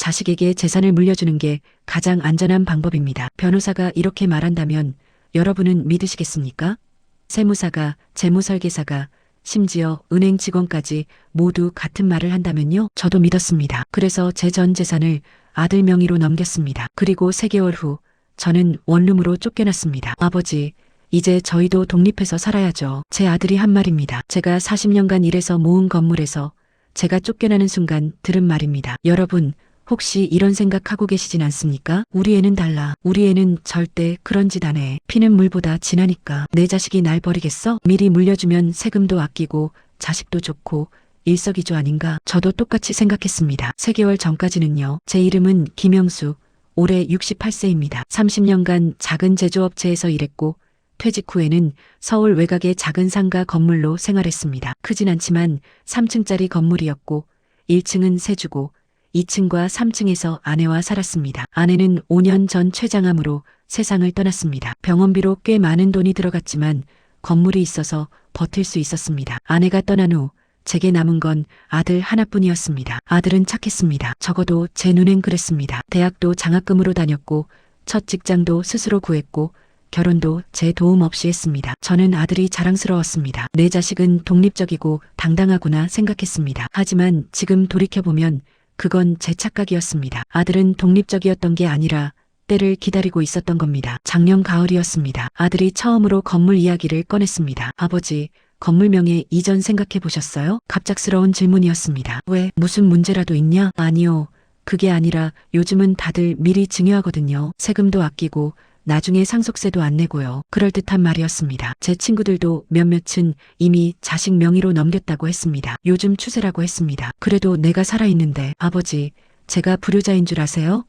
자식에게 재산을 물려주는 게 가장 안전한 방법입니다. 변호사가 이렇게 말한다면 여러분은 믿으시겠습니까? 세무사가, 재무설계사가, 심지어 은행 직원까지 모두 같은 말을 한다면요? 저도 믿었습니다. 그래서 제 전 재산을 아들 명의로 넘겼습니다. 그리고 3개월 후 저는 원룸으로 쫓겨났습니다. 아버지, 이제 저희도 독립해서 살아야죠. 제 아들이 한 말입니다. 제가 40년간 일해서 모은 건물에서 제가 쫓겨나는 순간 들은 말입니다. 여러분, 혹시 이런 생각하고 계시진 않습니까? 우리 애는 달라. 우리 애는 절대 그런 짓 안 해. 피는 물보다 진하니까. 내 자식이 날 버리겠어? 미리 물려주면 세금도 아끼고 자식도 좋고 일석이조 아닌가? 저도 똑같이 생각했습니다. 3개월 전까지는요. 제 이름은 김영수. 올해 68세입니다. 30년간 작은 제조업체에서 일했고 퇴직 후에는 서울 외곽의 작은 상가 건물로 생활했습니다. 크진 않지만 3층짜리 건물이었고 1층은 세주고 2층과 3층에서 아내와 살았습니다. 아내는 5년 전 췌장암으로 세상을 떠났습니다. 병원비로 꽤 많은 돈이 들어갔지만 건물이 있어서 버틸 수 있었습니다. 아내가 떠난 후 제게 남은 건 아들 하나뿐이었습니다. 아들은 착했습니다. 적어도 제 눈엔 그랬습니다. 대학도 장학금으로 다녔고 첫 직장도 스스로 구했고 결혼도 제 도움 없이 했습니다. 저는 아들이 자랑스러웠습니다. 내 자식은 독립적이고 당당하구나 생각했습니다. 하지만 지금 돌이켜보면 그건 제 착각이었습니다. 아들은 독립적이었던 게 아니라 때를 기다리고 있었던 겁니다. 작년 가을이었습니다. 아들이 처음으로 건물 이야기를 꺼냈습니다. 아버지, 건물명의 이전 생각해 보셨어요? 갑작스러운 질문이었습니다. 왜? 무슨 문제라도 있냐? 아니요. 그게 아니라 요즘은 다들 미리 증여하거든요. 세금도 아끼고 나중에 상속세도 안 내고요. 그럴듯한 말이었습니다. 제 친구들도 몇몇은 이미 자식 명의로 넘겼다고 했습니다. 요즘 추세라고 했습니다. 그래도 내가 살아있는데 아버지, 제가 불효자인 줄 아세요?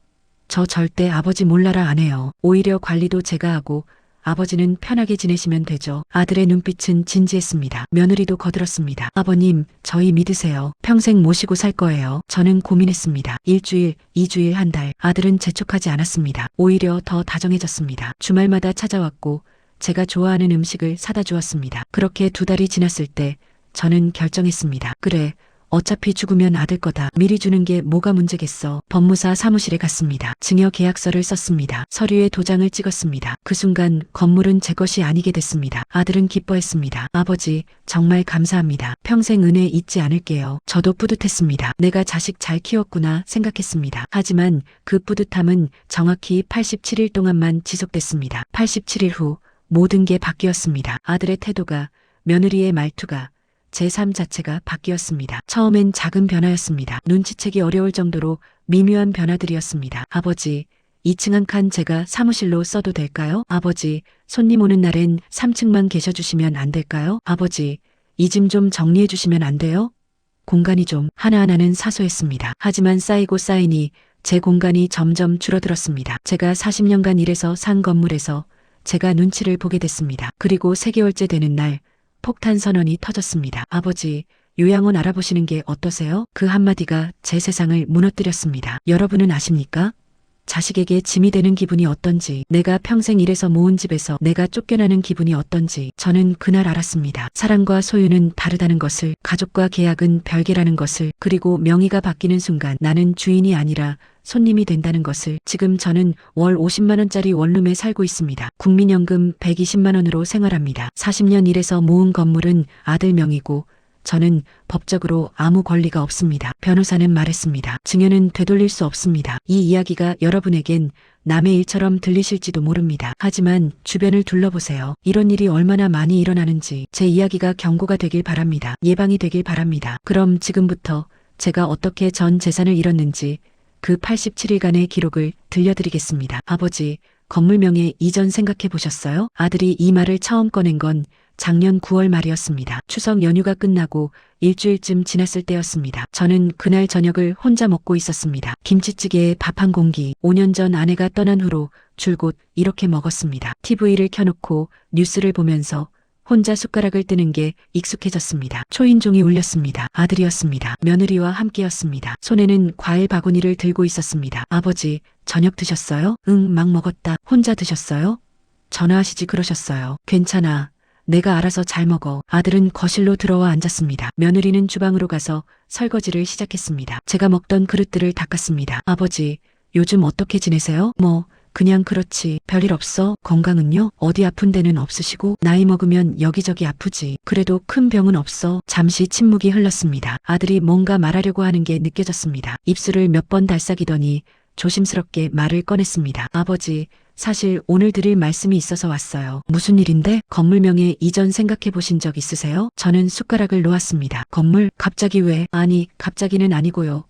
저 절대 아버지 몰라라 안 해요. 오히려 관리도 제가 하고 아버지는 편하게 지내시면 되죠. 아들의 눈빛은 진지했습니다. 며느리도 거들었습니다. 아버님, 저희 믿으세요. 평생 모시고 살 거예요. 저는 고민했습니다. 1주일, 2주일, 한 달. 아들은 재촉하지 않았습니다. 오히려 더 다정해졌습니다. 주말마다 찾아왔고 제가 좋아하는 음식을 사다 주었습니다. 그렇게 2달이 지났을 때 저는 결정했습니다. 그래. 어차피 죽으면 아들 거다. 미리 주는 게 뭐가 문제겠어. 법무사 사무실에 갔습니다. 증여 계약서를 썼습니다. 서류에 도장을 찍었습니다. 그 순간 건물은 제 것이 아니게 됐습니다. 아들은 기뻐했습니다. 아버지, 정말 감사합니다. 평생 은혜 잊지 않을게요. 저도 뿌듯했습니다. 내가 자식 잘 키웠구나 생각했습니다. 하지만 그 뿌듯함은 정확히 87일 동안만 지속됐습니다. 87일 후 모든 게 바뀌었습니다. 아들의 태도가, 며느리의 말투가, 제 삶 자체가 바뀌었습니다. 처음엔 작은 변화였습니다. 눈치채기 어려울 정도로 미묘한 변화들이었습니다. 아버지, 2층 한 칸 제가 사무실로 써도 될까요? 아버지, 손님 오는 날엔 3층만 계셔주시면 안 될까요? 아버지, 이 짐 좀 정리해 주시면 안 돼요? 공간이 좀 하나하나는 사소했습니다. 하지만 쌓이고 쌓이니 제 공간이 점점 줄어들었습니다. 제가 40년간 일해서 산 건물에서 제가 눈치를 보게 됐습니다. 그리고 3개월째 되는 날 폭탄 선언이 터졌습니다. 아버지, 요양원 알아보시는 게 어떠세요? 그 한마디가 제 세상을 무너뜨렸습니다. 여러분은 아십니까? 자식에게 짐이 되는 기분이 어떤지, 내가 평생 일해서 모은 집에서 내가 쫓겨나는 기분이 어떤지 저는 그날 알았습니다. 사랑과 소유는 다르다는 것을, 가족과 계약은 별개라는 것을, 그리고 명의가 바뀌는 순간 나는 주인이 아니라 손님이 된다는 것을. 지금 저는 월 50만 원짜리 원룸에 살고 있습니다. 국민연금 120만 원으로 생활합니다. 40년 일해서 모은 건물은 아들 명의고 저는 법적으로 아무 권리가 없습니다. 변호사는 말했습니다. 증여는 되돌릴 수 없습니다. 이 이야기가 여러분에겐 남의 일처럼 들리실지도 모릅니다. 하지만 주변을 둘러보세요. 이런 일이 얼마나 많이 일어나는지. 제 이야기가 경고가 되길 바랍니다. 예방이 되길 바랍니다. 그럼 지금부터 제가 어떻게 전 재산을 잃었는지 그 87일간의 기록을 들려드리겠습니다. 아버지, 건물명의 이전 생각해 보셨어요? 아들이 이 말을 처음 꺼낸 건 작년 9월 말이었습니다. 추석 연휴가 끝나고 일주일쯤 지났을 때였습니다. 저는 그날 저녁을 혼자 먹고 있었습니다. 김치찌개에 밥 한 공기. 5년 전 아내가 떠난 후로 줄곧 이렇게 먹었습니다. TV를 켜놓고 뉴스를 보면서 혼자 숟가락을 뜨는 게 익숙해졌습니다. 초인종이 울렸습니다. 아들이었습니다. 며느리와 함께였습니다. 손에는 과일 바구니를 들고 있었습니다. 아버지, 저녁 드셨어요? 응, 막 먹었다. 혼자 드셨어요? 전화하시지 그러셨어요. 괜찮아. 내가 알아서 잘 먹어. 아들은 거실로 들어와 앉았습니다. 며느리는 주방으로 가서 설거지를 시작했습니다. 제가 먹던 그릇들을 닦았습니다. 아버지, 요즘 어떻게 지내세요? 그냥 그렇지. 별일 없어. 건강은요? 어디 아픈 데는 없으시고? 나이 먹으면 여기저기 아프지. 그래도 큰 병은 없어. 잠시 침묵이 흘렀습니다. 아들이 뭔가 말하려고 하는 게 느껴졌습니다. 입술을 몇 번 달싹이더니 조심스럽게 말을 꺼냈습니다. 아버지, 사실 오늘 드릴 말씀이 있어서 왔어요. 무슨 일인데? 건물 명예 이전 생각해 보신 적 있으세요? 저는 숟가락을 놓았습니다. 건물? 갑자기 왜? 아니, 갑자기는 아니고요.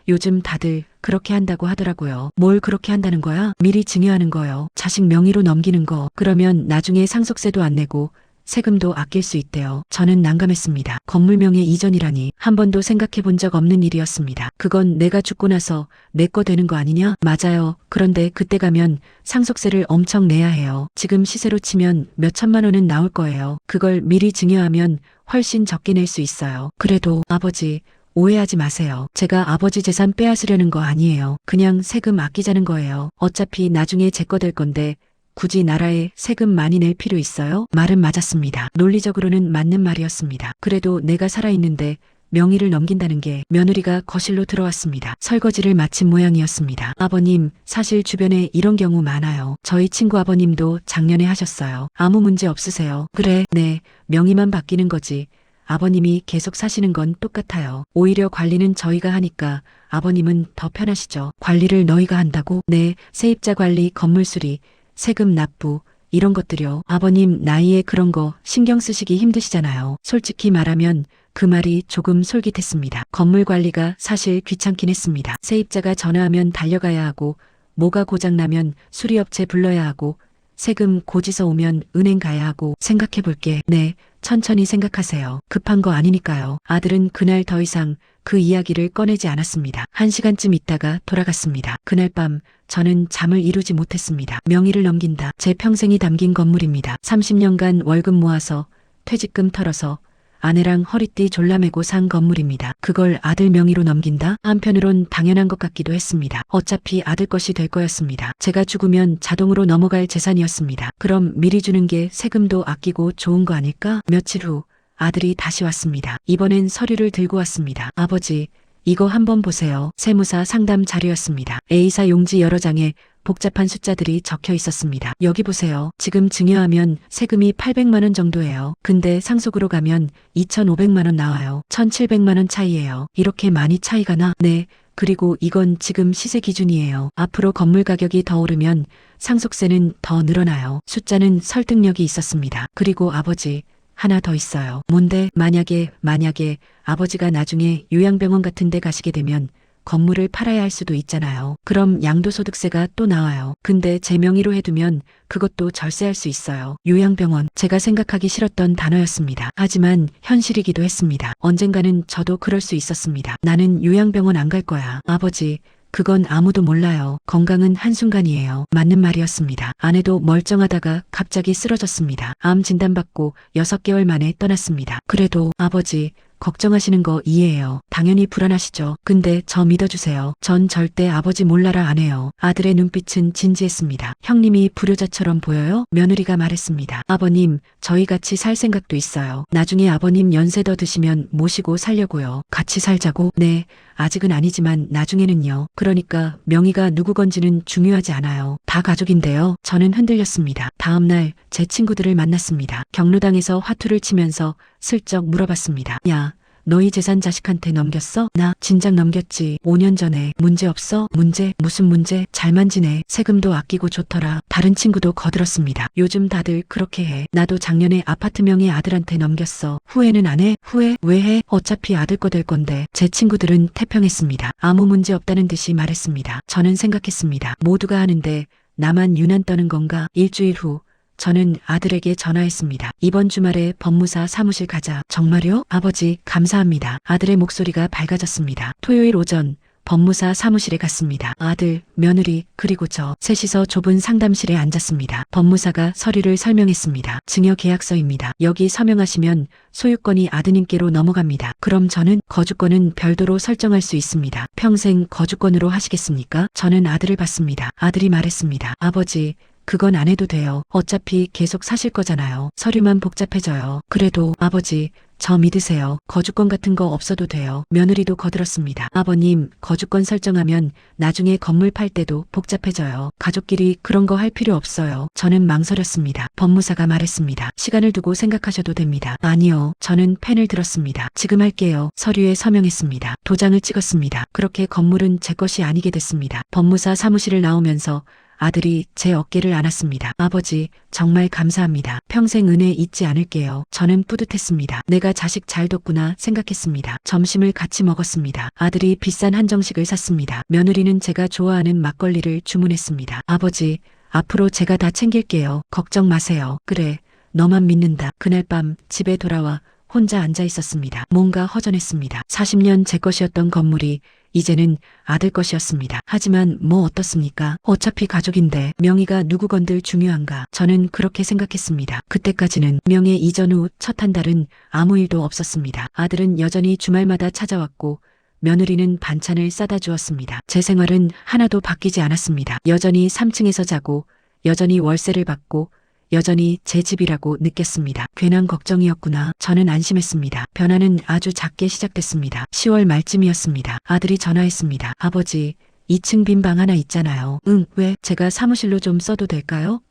요즘 다들 그렇게 한다고 하더라고요. 뭘 그렇게 한다는 거야? 미리 증여하는 거요. 자식 명의로 넘기는 거. 그러면 나중에 상속세도 안 내고 세금도 아낄 수 있대요. 저는 난감했습니다. 건물 명예 이전이라니 한 번도 생각해 본 적 없는 일이었습니다. 그건 내가 죽고 나서 내 거 되는 거 아니냐? 맞아요. 그런데 그때 가면 상속세를 엄청 내야 해요. 지금 시세로 치면 몇 천만 원은 나올 거예요. 그걸 미리 증여하면 훨씬 적게 낼 수 있어요. 그래도 아버지, 오해하지 마세요. 제가 아버지 재산 빼앗으려는 거 아니에요. 그냥 세금 아끼자는 거예요. 어차피 나중에 제 거 될 건데 굳이 나라에 세금 많이 낼 필요 있어요? 말은 맞았습니다. 논리적으로는 맞는 말이었습니다. 그래도 내가 살아있는데 명의를 넘긴다는 게. 며느리가 거실로 들어왔습니다. 설거지를 마친 모양이었습니다. 아버님, 사실 주변에 이런 경우 많아요. 저희 친구 아버님도 작년에 하셨어요. 아무 문제 없으세요? 그래, 네, 명의만 바뀌는 거지. 아버님이 계속 사시는 건 똑같아요. 오히려 관리는 저희가 하니까 아버님은 더 편하시죠. 관리를 너희가 한다고? 네, 세입자 관리, 건물 수리, 세금 납부, 이런 것들요. 아버님 나이에 그런 거 신경 쓰시기 힘드시잖아요. 솔직히 말하면 그 말이 조금 솔깃했습니다. 건물 관리가 사실 귀찮긴 했습니다. 세입자가 전화하면 달려가야 하고, 뭐가 고장나면 수리업체 불러야 하고, 세금 고지서 오면 은행 가야 하고. 생각해 볼게. 네, 천천히 생각하세요. 급한 거 아니니까요. 아들은 그날 더 이상 그 이야기를 꺼내지 않았습니다. 1시간쯤 있다가 돌아갔습니다. 그날 밤 저는 잠을 이루지 못했습니다. 명의를 넘긴다. 제 평생이 담긴 건물입니다. 30년간 월급 모아서 퇴직금 털어서 아내랑 허리띠 졸라매고 산 건물입니다. 그걸 아들 명의로 넘긴다? 한편으론 당연한 것 같기도 했습니다. 어차피 아들 것이 될 거였습니다. 제가 죽으면 자동으로 넘어갈 재산이었습니다. 그럼 미리 주는 게 세금도 아끼고 좋은 거 아닐까? 며칠 후 아들이 다시 왔습니다. 이번엔 서류를 들고 왔습니다. 아버지, 이거 한번 보세요. 세무사 상담 자료였습니다. A사 용지 여러 장에 복잡한 숫자들이 적혀 있었습니다. 여기 보세요. 지금 증여하면 세금이 800만 원 정도예요. 근데 상속으로 가면 2,500만 원 나와요. 1,700만 원 차이예요. 이렇게 많이 차이가 나? 네. 그리고 이건 지금 시세 기준이에요. 앞으로 건물 가격이 더 오르면 상속세는 더 늘어나요. 숫자는 설득력이 있었습니다. 그리고 아버지, 하나 더 있어요. 뭔데? 만약에 아버지가 나중에 요양병원 같은 데 가시게 되면 건물을 팔아야 할 수도 있잖아요. 그럼 양도소득세가 또 나와요. 근데 제 명의로 해두면 그것도 절세할 수 있어요. 요양병원, 제가 생각하기 싫었던 단어였습니다. 하지만 현실이기도 했습니다. 언젠가는 저도 그럴 수 있었습니다. 나는 요양병원 안 갈 거야. 아버지, 그건 아무도 몰라요. 건강은 한순간이에요. 맞는 말이었습니다. 아내도 멀쩡하다가 갑자기 쓰러졌습니다. 암 진단받고 6개월 만에 떠났습니다. 그래도 아버지, 걱정하시는 거 이해해요. 당연히 불안하시죠. 근데 저 믿어주세요. 전 절대 아버지 몰라라 안 해요. 아들의 눈빛은 진지했습니다. 형님이 불효자처럼 보여요? 며느리가 말했습니다. 아버님, 저희 같이 살 생각도 있어요. 나중에 아버님 연세 더 드시면 모시고 살려고요. 같이 살자고? 네, 아직은 아니지만 나중에는요. 그러니까 명의가 누구 건지는 중요하지 않아요. 다 가족인데요. 저는 흔들렸습니다. 다음 날 제 친구들을 만났습니다. 경로당에서 화투를 치면서 슬쩍 물어봤습니다. 야, 너희 재산 자식한테 넘겼어? 나 진작 넘겼지. 5년 전에. 문제 없어? 문제? 무슨 문제? 잘만 지내. 세금도 아끼고 좋더라. 다른 친구도 거들었습니다. 요즘 다들 그렇게 해. 나도 작년에 아파트 명의 아들한테 넘겼어. 후회는 안 해? 후회? 왜 해? 어차피 아들 거 될 건데. 제 친구들은 태평했습니다. 아무 문제 없다는 듯이 말했습니다. 저는 생각했습니다. 모두가 하는데 나만 유난 떠는 건가? 일주일 후 저는 아들에게 전화했습니다. 이번 주말에 법무사 사무실 가자. 정말요? 아버지, 감사합니다. 아들의 목소리가 밝아졌습니다. 토요일 오전 법무사 사무실에 갔습니다. 아들, 며느리, 그리고 저 셋이서 좁은 상담실에 앉았습니다. 법무사가 서류를 설명했습니다. 증여 계약서입니다. 여기 서명하시면 소유권이 아드님께로 넘어갑니다. 그럼 저는 거주권은 별도로 설정할 수 있습니다. 평생 거주권으로 하시겠습니까? 저는 아들을 봤습니다. 아들이 말했습니다. 아버지, 그건 안 해도 돼요. 어차피 계속 사실 거잖아요. 서류만 복잡해져요. 그래도 아버지, 저 믿으세요. 거주권 같은 거 없어도 돼요. 며느리도 거들었습니다. 아버님, 거주권 설정하면 나중에 건물 팔 때도 복잡해져요. 가족끼리 그런 거 할 필요 없어요. 저는 망설였습니다. 법무사가 말했습니다. 시간을 두고 생각하셔도 됩니다. 아니요. 저는 펜을 들었습니다. 지금 할게요. 서류에 서명했습니다. 도장을 찍었습니다. 그렇게 건물은 제 것이 아니게 됐습니다. 법무사 사무실을 나오면서 아들이 제 어깨를 안았습니다. 아버지, 정말 감사합니다. 평생 은혜 잊지 않을게요. 저는 뿌듯했습니다. 내가 자식 잘 뒀구나 생각했습니다. 점심을 같이 먹었습니다. 아들이 비싼 한정식을 샀습니다. 며느리는 제가 좋아하는 막걸리를 주문했습니다. 아버지, 앞으로 제가 다 챙길게요. 걱정 마세요. 그래, 너만 믿는다. 그날 밤 집에 돌아와 혼자 앉아 있었습니다. 뭔가 허전했습니다. 40년 제 것이었던 건물이 이제는 아들 것이었습니다. 하지만 뭐 어떻습니까? 어차피 가족인데 명의가 누구 건들 중요한가? 저는 그렇게 생각했습니다. 그때까지는 명예 이전 후 첫 한 달은 아무 일도 없었습니다. 아들은 여전히 주말마다 찾아왔고 며느리는 반찬을 싸다 주었습니다. 제 생활은 하나도 바뀌지 않았습니다. 여전히 3층에서 자고 여전히 월세를 받고 여전히 제 집이라고 느꼈습니다. 괜한 걱정이었구나. 저는 안심했습니다. 변화는 아주 작게 시작됐습니다. 10월 말쯤이었습니다. 아들이 전화했습니다. 아버지, 2층 빈 방 하나 있잖아요. 응, 왜? 제가 사무실로 좀 써도 될까요?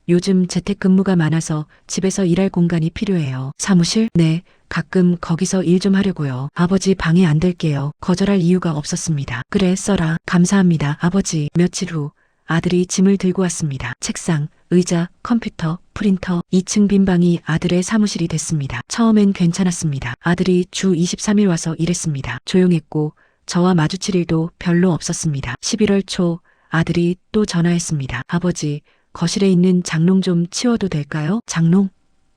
요즘 재택근무가 많아서 집에서 일할 공간이 필요해요. 사무실? 네, 가끔 거기서 일 좀 하려고요. 아버지 방해 안 될게요. 거절할 이유가 없었습니다. 그래, 써라. 감사합니다, 아버지. 며칠 후 아들이 짐을 들고 왔습니다. 책상, 의자, 컴퓨터, 프린터, 2층 빈 방이 아들의 사무실이 됐습니다. 처음엔 괜찮았습니다. 아들이 주 23일 와서 일했습니다. 조용했고 저와 마주칠 일도 별로 없었습니다. 11월 초 아들이 또 전화했습니다. 아버지, 거실에 있는 장롱 좀 치워도 될까요? 장롱?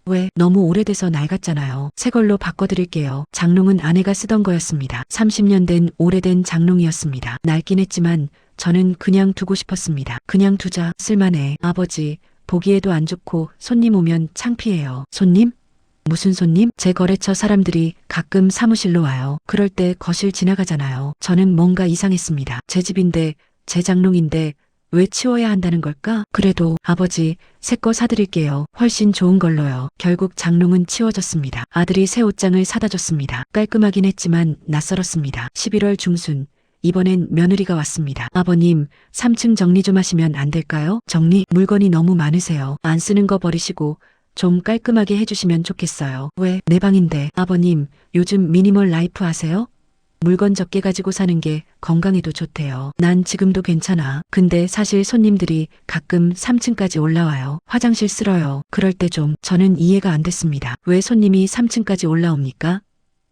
왜? 너무 오래돼서 낡았잖아요. 새 걸로 바꿔드릴게요. 장롱은 아내가 쓰던 거였습니다. 30년 된 오래된 장롱이었습니다. 낡긴 했지만 저는 그냥 두고 싶었습니다. 그냥 두자. 쓸만해. 아버지, 보기에도 안 좋고 손님 오면 창피해요. 손님? 무슨 손님? 제 거래처 사람들이 가끔 사무실로 와요. 그럴 때 거실 지나가잖아요. 저는 뭔가 이상했습니다. 제 집인데, 제 장롱인데 왜 치워야 한다는 걸까? 그래도 아버지, 새 거 사드릴게요. 훨씬 좋은 걸로요. 결국 장롱은 치워졌습니다. 아들이 새 옷장을 사다 줬습니다. 깔끔하긴 했지만 낯설었습니다. 11월 중순. 이번엔 며느리가 왔습니다. 아버님, 3층 정리 좀 하시면 안 될까요? 정리? 물건이 너무 많으세요. 안 쓰는 거 버리시고 좀 깔끔하게 해주시면 좋겠어요. 왜? 내 방인데. 아버님, 요즘 미니멀 라이프 아세요? 물건 적게 가지고 사는 게 건강에도 좋대요. 난 지금도 괜찮아. 근데 사실 손님들이 가끔 3층까지 올라와요. 화장실 쓸어요. 그럴 때 좀 저는 이해가 안 됐습니다. 왜 손님이 3층까지 올라옵니까?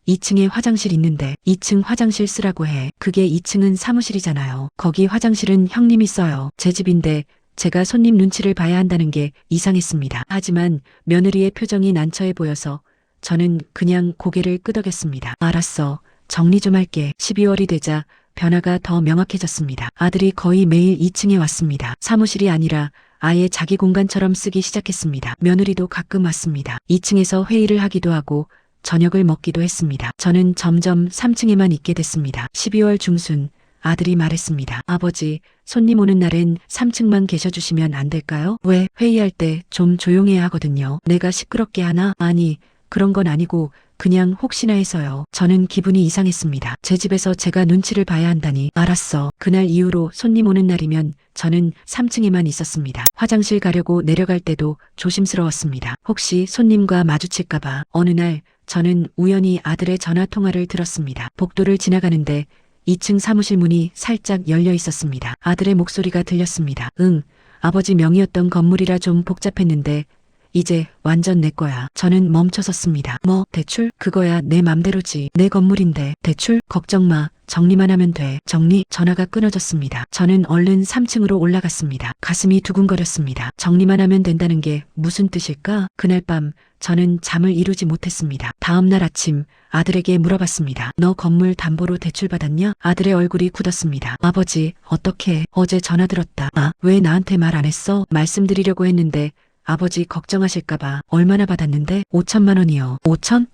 2층에 화장실 있는데 2층 화장실 쓰라고 해. 그게 2층은 사무실이잖아요. 거기 화장실은 형님이 써요. 제 집인데 제가 손님 눈치를 봐야 한다는 게 이상했습니다. 하지만 며느리의 표정이 난처해 보여서 저는 그냥 고개를 끄덕였습니다. 알았어. 정리 좀 할게. 12월이 되자 변화가 더 명확해졌습니다. 아들이 거의 매일 2층에 왔습니다. 사무실이 아니라 아예 자기 공간처럼 쓰기 시작했습니다. 며느리도 가끔 왔습니다. 2층에서 회의를 하기도 하고 저녁을 먹기도 했습니다. 저는 점점 3층에만 있게 됐습니다. 12월 중순 아들이 말했습니다. 아버지, 손님 오는 날엔 3층만 계셔주시면 안 될까요? 왜? 회의할 때 좀 조용해야 하거든요. 내가 시끄럽게 하나? 아니, 그런 건 아니고 그냥 혹시나 해서요. 저는 기분이 이상했습니다. 제 집에서 제가 눈치를 봐야 한다니. 알았어. 그날 이후로 손님 오는 날이면 저는 3층에만 있었습니다. 화장실 가려고 내려갈 때도 조심스러웠습니다. 혹시 손님과 마주칠까봐. 어느 날 저는 우연히 아들의 전화 통화를 들었습니다. 복도를 지나가는데 2층 사무실 문이 살짝 열려 있었습니다. 아들의 목소리가 들렸습니다. 응, 아버지 명의였던 건물이라 좀 복잡했는데 이제 완전 내 거야. 저는 멈춰섰습니다. 뭐, 대출? 그거야 내 맘대로지. 내 건물인데. 대출? 걱정 마. 정리만 하면 돼. 정리? 전화가 끊어졌습니다. 저는 얼른 3층으로 올라갔습니다. 가슴이 두근거렸습니다. 정리만 하면 된다는 게 무슨 뜻일까? 그날 밤 저는 잠을 이루지 못했습니다. 다음 날 아침 아들에게 물어봤습니다. 너 건물 담보로 대출 받았냐? 아들의 얼굴이 굳었습니다. 아버지, 어떻게? 어제 전화 들었다. 아, 왜 나한테 말 안 했어? 말씀드리려고 했는데 아버지 걱정하실까봐. 얼마나 받았는데? 5천만 원이요. 5천?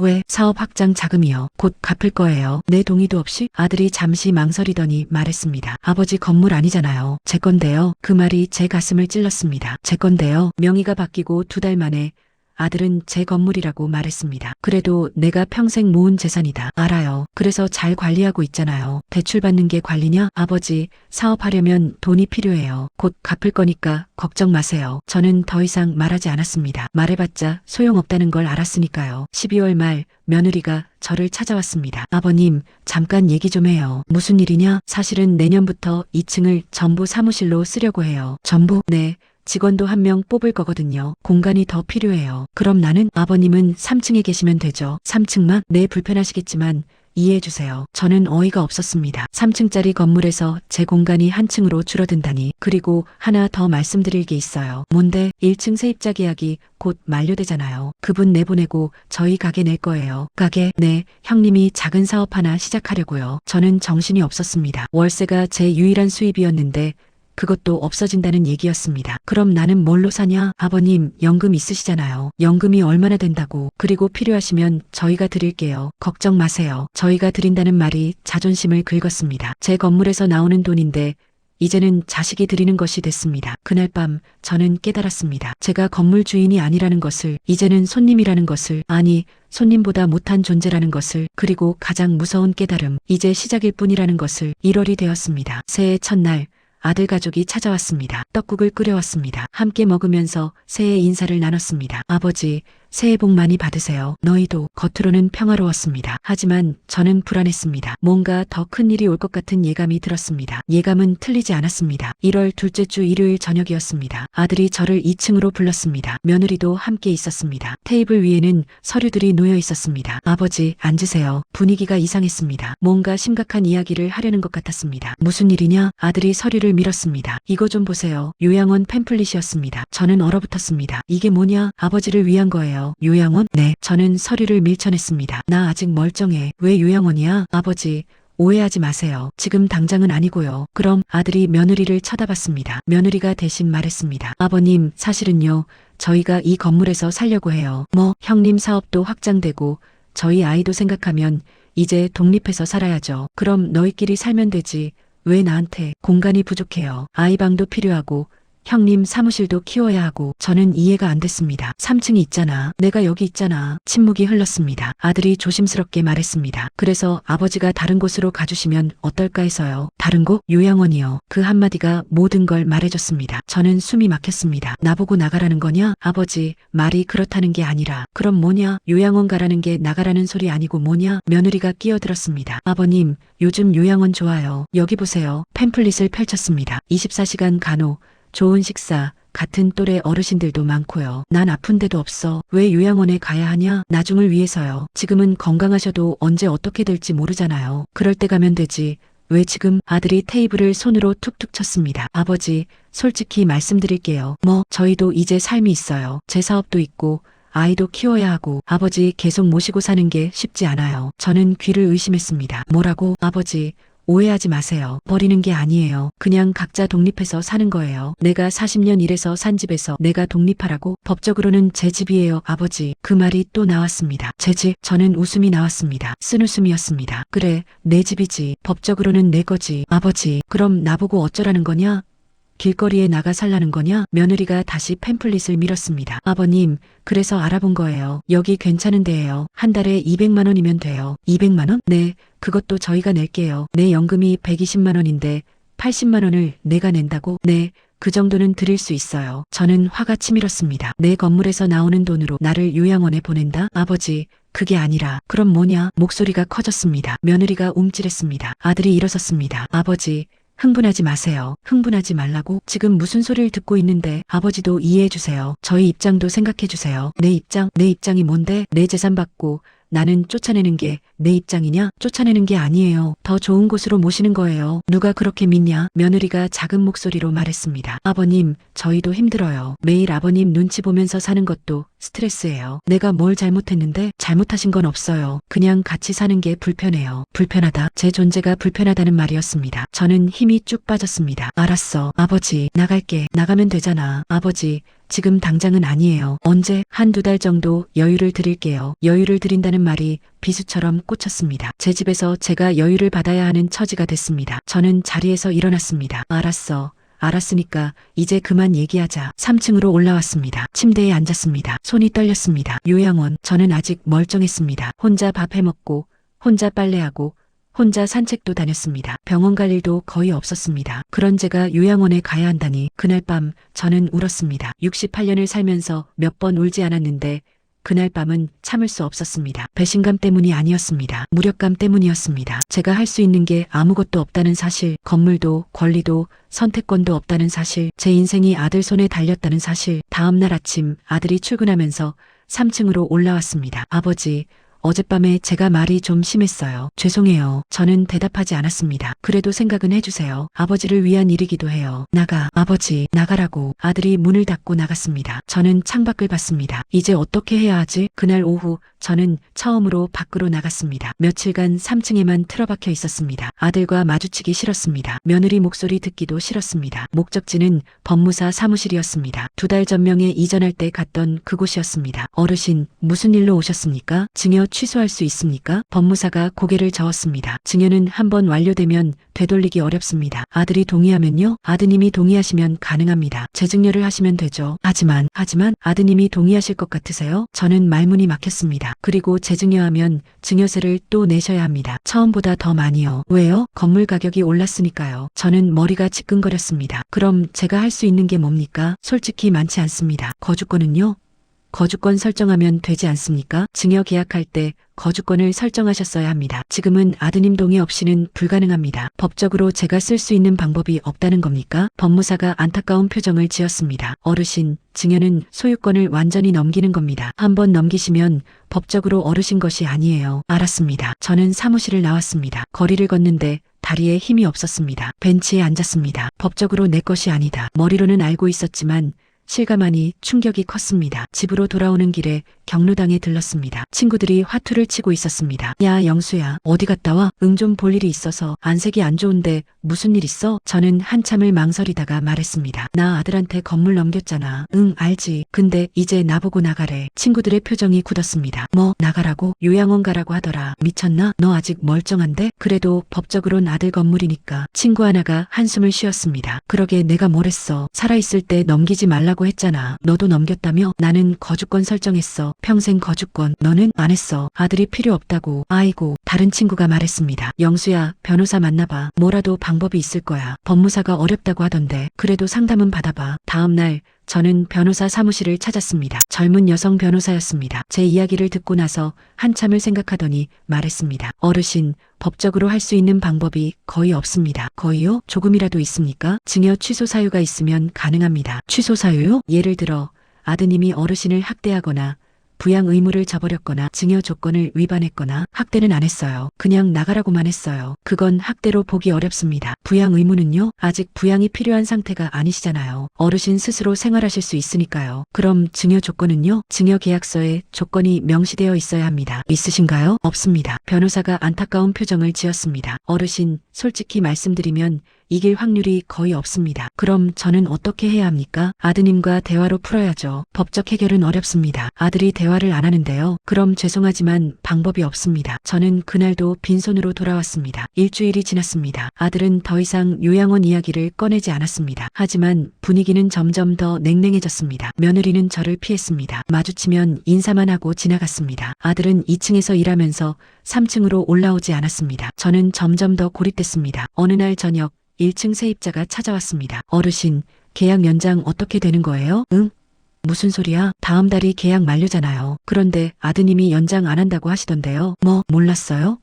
왜? 사업 확장 자금이요. 곧 갚을 거예요. 내 동의도 없이? 아들이 잠시 망설이더니 말했습니다. 아버지 건물 아니잖아요. 제 건데요. 그 말이 제 가슴을 찔렀습니다. 제 건데요. 명의가 바뀌고 2달 만에 아들은 제 건물이라고 말했습니다. 그래도 내가 평생 모은 재산이다. 알아요. 그래서 잘 관리하고 있잖아요. 대출받는 게 관리냐? 아버지, 사업하려면 돈이 필요해요. 곧 갚을 거니까 걱정 마세요. 저는 더 이상 말하지 않았습니다. 말해봤자 소용없다는 걸 알았으니까요. 12월 말 며느리가 저를 찾아왔습니다. 아버님, 잠깐 얘기 좀 해요. 무슨 일이냐? 사실은 내년부터 2층을 전부 사무실로 쓰려고 해요. 전부? 네. 직원도 1명 뽑을 거거든요. 공간이 더 필요해요. 그럼 나는? 아버님은 3층에 계시면 되죠. 3층만? 네, 불편하시겠지만 이해해주세요. 저는 어이가 없었습니다. 3층짜리 건물에서 제 공간이 한 층으로 줄어든다니. 그리고 하나 더 말씀드릴 게 있어요. 뭔데? 1층 세입자 계약이 곧 만료되잖아요. 그분 내보내고 저희 가게 낼 거예요. 가게? 네, 형님이 작은 사업 하나 시작하려고요. 저는 정신이 없었습니다. 월세가 제 유일한 수입이었는데 그것도 없어진다는 얘기였습니다. 그럼 나는 뭘로 사냐? 아버님, 연금 있으시잖아요. 연금이 얼마나 된다고. 그리고 필요하시면 저희가 드릴게요. 걱정 마세요. 저희가 드린다는 말이 자존심을 긁었습니다. 제 건물에서 나오는 돈인데 이제는 자식이 드리는 것이 됐습니다. 그날 밤 저는 깨달았습니다. 제가 건물 주인이 아니라는 것을, 이제는 손님이라는 것을, 아니 손님보다 못한 존재라는 것을, 그리고 가장 무서운 깨달음, 이제 시작일 뿐이라는 것을. 1월이 되었습니다. 새해 첫날 아들 가족이 찾아왔습니다. 떡국을 끓여왔습니다. 함께 먹으면서 새해 인사를 나눴습니다. 아버지, 새해 복 많이 받으세요. 너희도. 겉으로는 평화로웠습니다. 하지만 저는 불안했습니다. 뭔가 더 큰 일이 올 것 같은 예감이 들었습니다. 예감은 틀리지 않았습니다. 1월 둘째 주 일요일 저녁이었습니다. 아들이 저를 2층으로 불렀습니다. 며느리도 함께 있었습니다. 테이블 위에는 서류들이 놓여 있었습니다. 아버지, 앉으세요. 분위기가 이상했습니다. 뭔가 심각한 이야기를 하려는 것 같았습니다. 무슨 일이냐? 아들이 서류를 밀었습니다. 이거 좀 보세요. 요양원 팸플릿이었습니다. 저는 얼어붙었습니다. 이게 뭐냐? 아버지를 위한 거예요. 요양원? 네. 저는 서류를 밀쳐냈습니다. 나 아직 멀쩡해. 왜 요양원이야? 아버지, 오해하지 마세요. 지금 당장은 아니고요. 그럼? 아들이 며느리를 쳐다봤습니다. 며느리가 대신 말했습니다. 아버님, 사실은요. 저희가 이 건물에서 살려고 해요. 뭐? 형님 사업도 확장되고 저희 아이도 생각하면 이제 독립해서 살아야죠. 그럼 너희끼리 살면 되지. 왜 나한테? 공간이 부족해요. 아이 방도 필요하고 형님 사무실도 키워야 하고. 저는 이해가 안 됐습니다. 3층이 있잖아. 내가 여기 있잖아. 침묵이 흘렀습니다. 아들이 조심스럽게 말했습니다. 그래서 아버지가 다른 곳으로 가주시면 어떨까 해서요. 다른 곳? 요양원이요. 그 한마디가 모든 걸 말해줬습니다. 저는 숨이 막혔습니다. 나보고 나가라는 거냐? 아버지, 말이 그렇다는 게 아니라. 그럼 뭐냐? 요양원 가라는 게 나가라는 소리 아니고 뭐냐? 며느리가 끼어들었습니다. 아버님, 요즘 요양원 좋아요. 여기 보세요. 팸플릿을 펼쳤습니다. 24시간 간호, 좋은 식사, 같은 또래 어르신들도 많고요. 난 아픈 데도 없어. 왜 요양원에 가야 하냐? 나중을 위해서요. 지금은 건강하셔도 언제 어떻게 될지 모르잖아요. 그럴 때 가면 되지. 왜 지금? 아들이 테이블을 손으로 툭툭 쳤습니다. 아버지, 솔직히 말씀드릴게요. 뭐? 저희도 이제 삶이 있어요. 제 사업도 있고 아이도 키워야 하고. 아버지 계속 모시고 사는 게 쉽지 않아요. 저는 귀를 의심했습니다. 뭐라고? 아버지, 오해하지 마세요. 버리는 게 아니에요. 그냥 각자 독립해서 사는 거예요. 내가 40년 일해서 산 집에서 내가 독립하라고? 법적으로는 제 집이에요, 아버지. 그 말이 또 나왔습니다. 제 집? 저는 웃음이 나왔습니다. 쓴웃음이었습니다. 그래, 내 집이지. 법적으로는 내 거지. 아버지, 그럼 나보고 어쩌라는 거냐? 길거리에 나가 살라는 거냐? 며느리가 다시 팸플릿을 밀었습니다. 아버님, 그래서 알아본 거예요. 여기 괜찮은 데예요. 한 달에 200만 원이면 돼요. 200만 원? 네, 그것도 저희가 낼게요. 내 연금이 120만 원인데 80만 원을 내가 낸다고? 네, 그 정도는 드릴 수 있어요. 저는 화가 치밀었습니다. 내 건물에서 나오는 돈으로 나를 요양원에 보낸다? 아버지, 그게 아니라. 그럼 뭐냐? 목소리가 커졌습니다. 며느리가 움찔했습니다. 아들이 일어섰습니다. 아버지, 흥분하지 마세요. 흥분하지 말라고? 지금 무슨 소리를 듣고 있는데. 아버지도 이해해주세요. 저희 입장도 생각해주세요. 내 입장? 내 입장이 뭔데? 내 재산 받고 나는 쫓아내는 게 내 입장이냐? 쫓아내는 게 아니에요. 더 좋은 곳으로 모시는 거예요. 누가 그렇게 믿냐? 며느리가 작은 목소리로 말했습니다. 아버님, 저희도 힘들어요. 매일 아버님 눈치 보면서 사는 것도 스트레스예요. 내가 뭘 잘못했는데 잘못하신 건 없어요. 그냥 같이 사는 게 불편해요. 불편하다. 제 존재가 불편하다는 말이었습니다. 저는 힘이 쭉 빠졌습니다. 알았어. 아버지, 나갈게. 나가면 되잖아. 아버지, 지금 당장은 아니에요. 언제? 한두 달 정도 여유를 드릴게요. 여유를 드린다는 말이 비수처럼 꽂혔습니다. 제 집에서 제가 여유를 받아야 하는 처지가 됐습니다. 저는 자리에서 일어났습니다. 알았어. 알았으니까 이제 그만 얘기하자. 3층으로 올라왔습니다. 침대에 앉았습니다. 손이 떨렸습니다. 요양원, 저는 아직 멀쩡했습니다. 혼자 밥 해먹고, 혼자 빨래하고, 혼자 산책도 다녔습니다. 병원 갈 일도 거의 없었습니다. 그런 제가 요양원에 가야 한다니 그날 밤 저는 울었습니다. 68년을 살면서 몇 번 울지 않았는데 그날 밤은 참을 수 없었습니다. 배신감 때문이 아니었습니다. 무력감 때문이었습니다. 제가 할 수 있는 게 아무것도 없다는 사실, 건물도 권리도 선택권도 없다는 사실, 제 인생이 아들 손에 달렸다는 사실. 다음 날 아침 아들이 출근하면서 3층으로 올라왔습니다. 아버지, 어젯밤에 제가 말이 좀 심했어요. 죄송해요. 저는 대답하지 않았습니다. 그래도 생각은 해주세요. 아버지를 위한 일이기도 해요. 나가. 아버지, 나가라고. 아들이 문을 닫고 나갔습니다. 저는 창밖을 봤습니다. 이제 어떻게 해야 하지? 그날 오후 저는 처음으로 밖으로 나갔습니다. 며칠간 3층에만 틀어박혀 있었습니다. 아들과 마주치기 싫었습니다. 며느리 목소리 듣기도 싫었습니다. 목적지는 법무사 사무실이었습니다. 2달 전명에 이전할 때 갔던 그곳이었습니다. 어르신, 무슨 일로 오셨습니까? 증여 취소할 수 있습니까? 법무사가 고개를 저었습니다. 증여는 한번 완료되면 되돌리기 어렵습니다. 아들이 동의하면요? 아드님이 동의하시면 가능합니다. 재증여를 하시면 되죠. 하지만 아드님이 동의하실 것 같으세요? 저는 말문이 막혔습니다. 그리고 재증여하면 증여세를 또 내셔야 합니다. 처음보다 더 많이요. 왜요? 건물 가격이 올랐으니까요. 저는 머리가 지끈거렸습니다. 그럼 제가 할 수 있는 게 뭡니까? 솔직히 많지 않습니다. 거주권은요? 거주권 설정하면 되지 않습니까? 증여 계약할 때 거주권을 설정하셨어야 합니다. 지금은 아드님 동의 없이는 불가능합니다. 법적으로 제가 쓸 수 있는 방법이 없다는 겁니까? 법무사가 안타까운 표정을 지었습니다. 어르신, 증여는 소유권을 완전히 넘기는 겁니다. 한번 넘기시면 법적으로 어르신 것이 아니에요. 알았습니다. 저는 사무실을 나왔습니다. 거리를 걷는데 다리에 힘이 없었습니다. 벤치에 앉았습니다. 법적으로 내 것이 아니다. 머리로는 알고 있었지만 실감하니 충격이 컸습니다. 집으로 돌아오는 길에 경로당에 들렀습니다. 친구들이 화투를 치고 있었습니다. 야, 영수야, 어디 갔다 와? 응, 좀 볼 일이 있어서. 안색이 안 좋은데 무슨 일 있어? 저는 한참을 망설이다가 말했습니다. 나 아들한테 건물 넘겼잖아. 응, 알지. 근데 이제 나보고 나가래. 친구들의 표정이 굳었습니다. 뭐, 나가라고? 요양원 가라고 하더라. 미쳤나? 너 아직 멀쩡한데? 그래도 법적으론 아들 건물이니까. 친구 하나가 한숨을 쉬었습니다. 그러게 내가 뭘 했어. 살아있을 때 넘기지 말라고 했잖아. 너도 넘겼다며? 나는 거주권 설정했어. 평생 거주권. 너는? 안 했어. 아들이 필요 없다고. 아이고. 다른 친구가 말했습니다. 영수야, 변호사 만나봐. 뭐라도 방법이 있을 거야. 법무사가 어렵다고 하던데. 그래도 상담은 받아봐. 다음 날 저는 변호사 사무실을 찾았습니다. 젊은 여성 변호사였습니다. 제 이야기를 듣고 나서 한참을 생각하더니 말했습니다. 어르신, 법적으로 할 수 있는 방법이 거의 없습니다. 거의요? 조금이라도 있습니까? 증여 취소 사유가 있으면 가능합니다. 취소 사유요? 예를 들어 아드님이 어르신을 학대하거나 부양 의무를 저버렸거나 증여 조건을 위반했거나. 학대는 안 했어요. 그냥 나가라고만 했어요. 그건 학대로 보기 어렵습니다. 부양 의무는요? 아직 부양이 필요한 상태가 아니시잖아요. 어르신 스스로 생활하실 수 있으니까요. 그럼 증여 조건은요? 증여 계약서에 조건이 명시되어 있어야 합니다. 있으신가요? 없습니다. 변호사가 안타까운 표정을 지었습니다. 어르신, 솔직히 말씀드리면 이길 확률이 거의 없습니다. 그럼 저는 어떻게 해야 합니까? 아드님과 대화로 풀어야죠. 법적 해결은 어렵습니다. 아들이 대화를 안 하는데요. 그럼 죄송하지만 방법이 없습니다. 저는 그날도 빈손으로 돌아왔습니다. 일주일이 지났습니다. 아들은 더 이상 요양원 이야기를 꺼내지 않았습니다. 하지만 분위기는 점점 더 냉랭해졌습니다. 며느리는 저를 피했습니다. 마주치면 인사만 하고 지나갔습니다. 아들은 2층에서 일하면서 3층으로 올라오지 않았습니다. 저는 점점 더 고립됐습니다. 어느 날 저녁 1층 세입자가 찾아왔습니다. 어르신, 계약 연장 어떻게 되는 거예요? 응? 무슨 소리야? 다음 달이 계약 만료잖아요. 그런데 아드님이 연장 안 한다고 하시던데요. 뭐, 몰랐어요?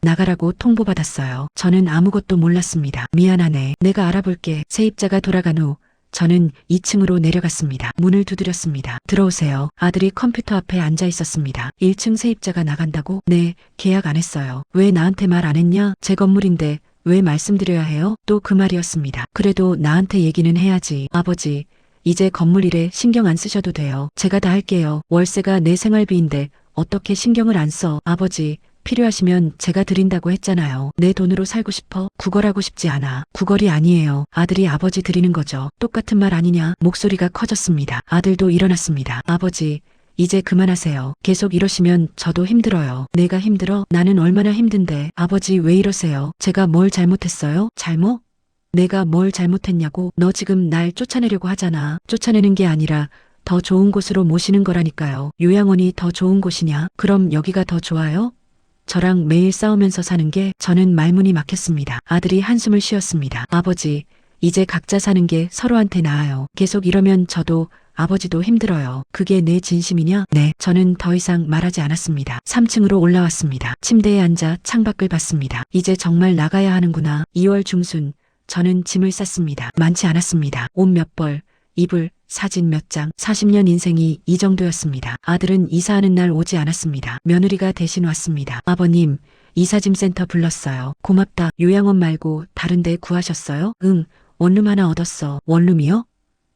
나가라고 통보받았어요. 저는 아무것도 몰랐습니다. 미안하네. 내가 알아볼게. 세입자가 돌아간 후 저는 2층으로 내려갔습니다. 문을 두드렸습니다. 들어오세요. 아들이 컴퓨터 앞에 앉아 있었습니다. 1층 세입자가 나간다고? 네, 계약 안 했어요. 왜 나한테 말 안 했냐? 제 건물인데 왜 말씀드려야 해요? 또 그 말이었습니다. 그래도 나한테 얘기는 해야지. 아버지, 이제 건물 일에 신경 안 쓰셔도 돼요. 제가 다 할게요. 월세가 내 생활비인데 어떻게 신경을 안 써. 아버지, 필요하시면 제가 드린다고 했잖아요. 내 돈으로 살고 싶어? 구걸하고 싶지 않아. 구걸이 아니에요. 아들이 아버지 드리는 거죠. 똑같은 말 아니냐? 목소리가 커졌습니다. 아들도 일어났습니다. 아버지, 이제 그만하세요. 계속 이러시면 저도 힘들어요. 내가 힘들어? 나는 얼마나 힘든데. 아버지 왜 이러세요? 제가 뭘 잘못했어요? 잘못? 내가 뭘 잘못했냐고? 너 지금 날 쫓아내려고 하잖아. 쫓아내는 게 아니라 더 좋은 곳으로 모시는 거라니까요. 요양원이 더 좋은 곳이냐? 그럼 여기가 더 좋아요? 저랑 매일 싸우면서 사는 게 저는 말문이 막혔습니다. 아들이 한숨을 쉬었습니다. 아버지, 이제 각자 사는 게 서로한테 나아요. 계속 이러면 저도 아버지도 힘들어요. 그게 내 진심이냐? 네. 저는 더 이상 말하지 않았습니다. 3층으로 올라왔습니다. 침대에 앉아 창밖을 봤습니다. 이제 정말 나가야 하는구나. 2월 중순, 저는 짐을 쌌습니다. 많지 않았습니다. 옷 몇 벌, 이불, 사진 몇 장, 40년 인생이 이 정도였습니다. 아들은 이사하는 날 오지 않았습니다. 며느리가 대신 왔습니다. 아버님, 이사짐 센터 불렀어요. 고맙다. 요양원 말고 다른 데 구하셨어요? 응, 원룸 하나 얻었어. 원룸이요?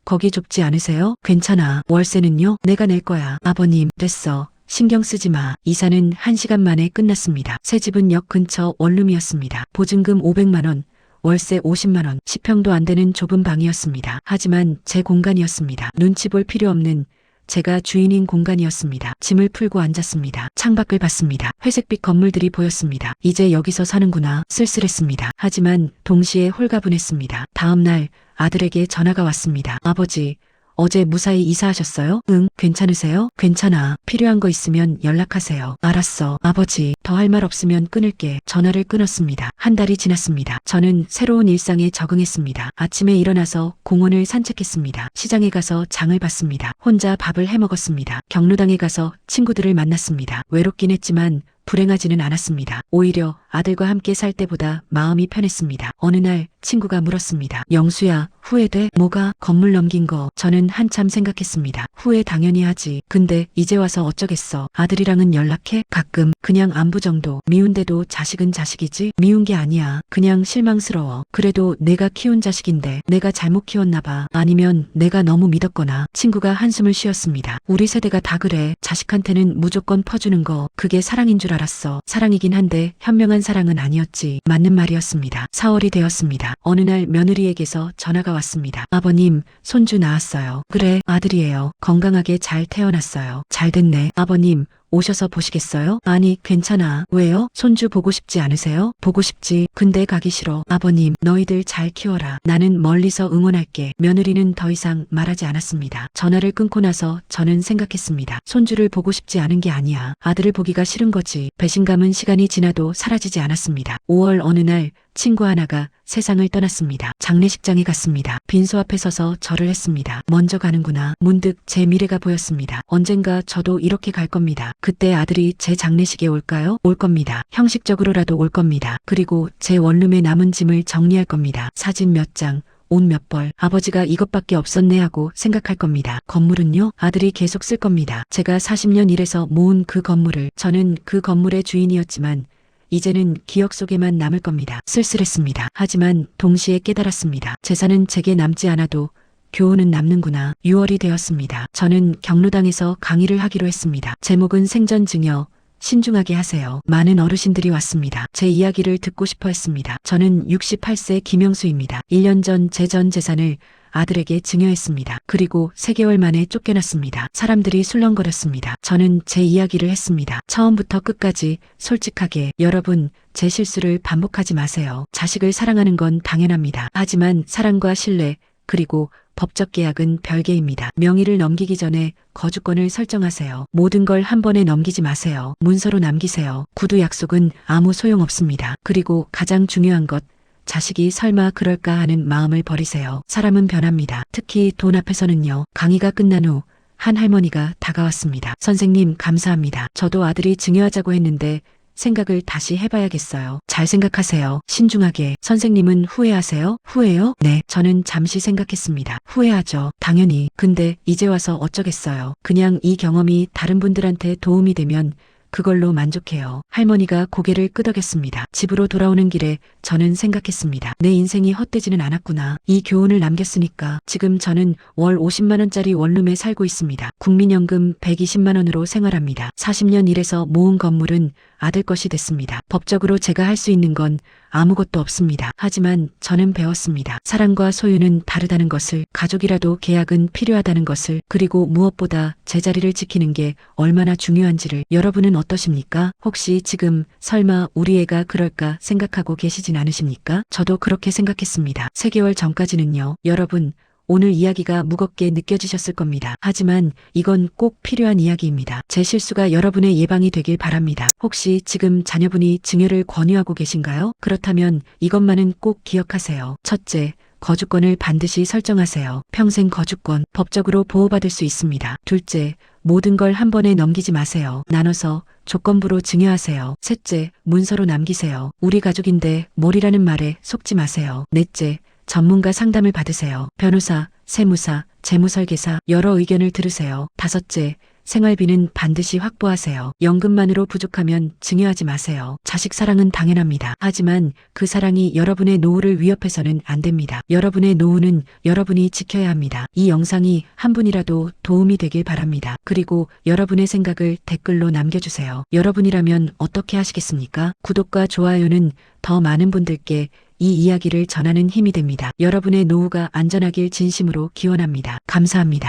거기 좁지 않으세요? 괜찮아. 월세는요? 내가 낼 거야. 아버님, 됐어. 신경 쓰지 마. 이사는 1시간 만에 끝났습니다. 새 집은 역 근처 원룸이었습니다. 보증금 500만 원. 월세 50만 원, 10평도 안 되는 좁은 방이었습니다. 하지만 제 공간이었습니다. 눈치 볼 필요 없는 제가 주인인 공간이었습니다. 짐을 풀고 앉았습니다. 창밖을 봤습니다. 회색빛 건물들이 보였습니다. 이제 여기서 사는구나. 쓸쓸했습니다. 하지만 동시에 홀가분했습니다. 다음 날 아들에게 전화가 왔습니다. 아버지, 어제 무사히 이사하셨어요? 응, 괜찮으세요? 괜찮아. 필요한 거 있으면 연락하세요. 알았어. 아버지, 더 할 말 없으면 끊을게. 전화를 끊었습니다. 한 달이 지났습니다. 저는 새로운 일상에 적응했습니다. 아침에 일어나서 공원을 산책했습니다. 시장에 가서 장을 봤습니다. 혼자 밥을 해 먹었습니다. 경로당에 가서 친구들을 만났습니다. 외롭긴 했지만 불행하지는 않았습니다. 오히려 아들과 함께 살 때보다 마음이 편했습니다. 어느 날 친구가 물었습니다. 영수야, 후회돼? 뭐가? 건물 넘긴 거. 저는 한참 생각했습니다. 후회 당연히 하지. 근데 이제 와서 어쩌겠어. 아들이랑은 연락해? 가끔. 그냥 안부 정도. 미운데도 자식은 자식이지? 미운 게 아니야. 그냥 실망스러워. 그래도 내가 키운 자식인데 내가 잘못 키웠나 봐. 아니면 내가 너무 믿었거나. 친구가 한숨을 쉬었습니다. 우리 세대가 다 그래. 자식한테는 무조건 퍼주는 거. 그게 사랑인 줄 알았어. 사랑이긴 한데 현명한 사랑은 아니었지. 맞는 말이었습니다. 4월이 되었습니다. 어느 날 며느리에게서 전화가 왔습니다. 아버님, 손주 낳았어요. 그래, 아들이에요. 건강하게 잘 태어났어요. 잘 됐네. 아버님, 오셔서 보시겠어요? 아니, 괜찮아. 왜요? 손주 보고 싶지 않으세요? 보고 싶지. 근데 가기 싫어. 아버님, 너희들 잘 키워라. 나는 멀리서 응원할게. 며느리는 더 이상 말하지 않았습니다. 전화를 끊고 나서 저는 생각했습니다. 손주를 보고 싶지 않은 게 아니야. 아들을 보기가 싫은 거지. 배신감은 시간이 지나도 사라지지 않았습니다. 5월 어느 날 친구 하나가 세상을 떠났습니다. 장례식장에 갔습니다. 빈소 앞에 서서 절을 했습니다. 먼저 가는구나. 문득 제 미래가 보였습니다. 언젠가 저도 이렇게 갈 겁니다. 그때 아들이 제 장례식에 올까요? 올 겁니다. 형식적으로라도 올 겁니다. 그리고 제 원룸에 남은 짐을 정리할 겁니다. 사진 몇 장, 옷 몇 벌. 아버지가 이것밖에 없었네 하고 생각할 겁니다. 건물은요? 아들이 계속 쓸 겁니다. 제가 40년 일해서 모은 그 건물을. 저는 그 건물의 주인이었지만 이제는 기억 속에만 남을 겁니다. 쓸쓸했습니다. 하지만 동시에 깨달았습니다. 재산은 제게 남지 않아도 교훈은 남는구나. 6월이 되었습니다. 저는 경로당에서 강의를 하기로 했습니다. 제목은 생전증여, 신중하게 하세요. 많은 어르신들이 왔습니다. 제 이야기를 듣고 싶어 했습니다. 저는 68세 김영수입니다. 1년 전 제 전 재산을 아들에게 증여했습니다. 그리고 3개월 만에 쫓겨났습니다. 사람들이 술렁거렸습니다. 저는 제 이야기를 했습니다. 처음부터 끝까지 솔직하게. 여러분, 제 실수를 반복하지 마세요. 자식을 사랑하는 건 당연합니다. 하지만 사랑과 신뢰, 그리고 법적 계약은 별개입니다. 명의를 넘기기 전에 거주권을 설정하세요. 모든 걸 한 번에 넘기지 마세요. 문서로 남기세요. 구두 약속은 아무 소용없습니다. 그리고 가장 중요한 것, 자식이 설마 그럴까 하는 마음을 버리세요. 사람은 변합니다. 특히 돈 앞에서는요. 강의가 끝난 후 한 할머니가 다가왔습니다. 선생님, 감사합니다. 저도 아들이 증여하자고 했는데 생각을 다시 해봐야겠어요. 잘 생각하세요. 신중하게. 선생님은 후회하세요? 후회요? 네. 저는 잠시 생각했습니다. 후회하죠. 당연히. 근데 이제 와서 어쩌겠어요. 그냥 이 경험이 다른 분들한테 도움이 되면 그걸로 만족해요. 할머니가 고개를 끄덕였습니다. 집으로 돌아오는 길에 저는 생각했습니다. 내 인생이 헛되지는 않았구나. 이 교훈을 남겼으니까 지금 저는 월 50만 원짜리 원룸에 살고 있습니다. 국민연금 120만 원으로 생활합니다. 40년 일해서 모은 건물은 아들 것이 됐습니다. 법적으로 제가 할 수 있는 건 아무것도 없습니다. 하지만 저는 배웠습니다. 사랑과 소유는 다르다는 것을, 가족이라도 계약은 필요하다는 것을, 그리고 무엇보다 제자리를 지키는 게 얼마나 중요한지를. 여러분은 어떠십니까? 혹시 지금 설마 우리 애가 그럴까 생각하고 계시진 않으십니까? 저도 그렇게 생각했습니다. 3개월 전까지는요. 여러분, 오늘 이야기가 무겁게 느껴지셨을 겁니다. 하지만 이건 꼭 필요한 이야기입니다. 제 실수가 여러분의 예방이 되길 바랍니다. 혹시 지금 자녀분이 증여를 권유하고 계신가요? 그렇다면 이것만은 꼭 기억하세요. 첫째, 거주권을 반드시 설정하세요. 평생 거주권, 법적으로 보호받을 수 있습니다. 둘째, 모든 걸 한 번에 넘기지 마세요. 나눠서 조건부로 증여하세요. 셋째, 문서로 남기세요. 우리 가족인데 뭘이라는 말에 속지 마세요. 넷째, 전문가 상담을 받으세요. 변호사, 세무사, 재무설계사 여러 의견을 들으세요. 다섯째, 생활비는 반드시 확보하세요. 연금만으로 부족하면 증여하지 마세요. 자식 사랑은 당연합니다. 하지만 그 사랑이 여러분의 노후를 위협해서는 안 됩니다. 여러분의 노후는 여러분이 지켜야 합니다. 이 영상이 한 분이라도 도움이 되길 바랍니다. 그리고 여러분의 생각을 댓글로 남겨주세요. 여러분이라면 어떻게 하시겠습니까? 구독과 좋아요는 더 많은 분들께 이 이야기를 전하는 힘이 됩니다. 여러분의 노후가 안전하길 진심으로 기원합니다. 감사합니다.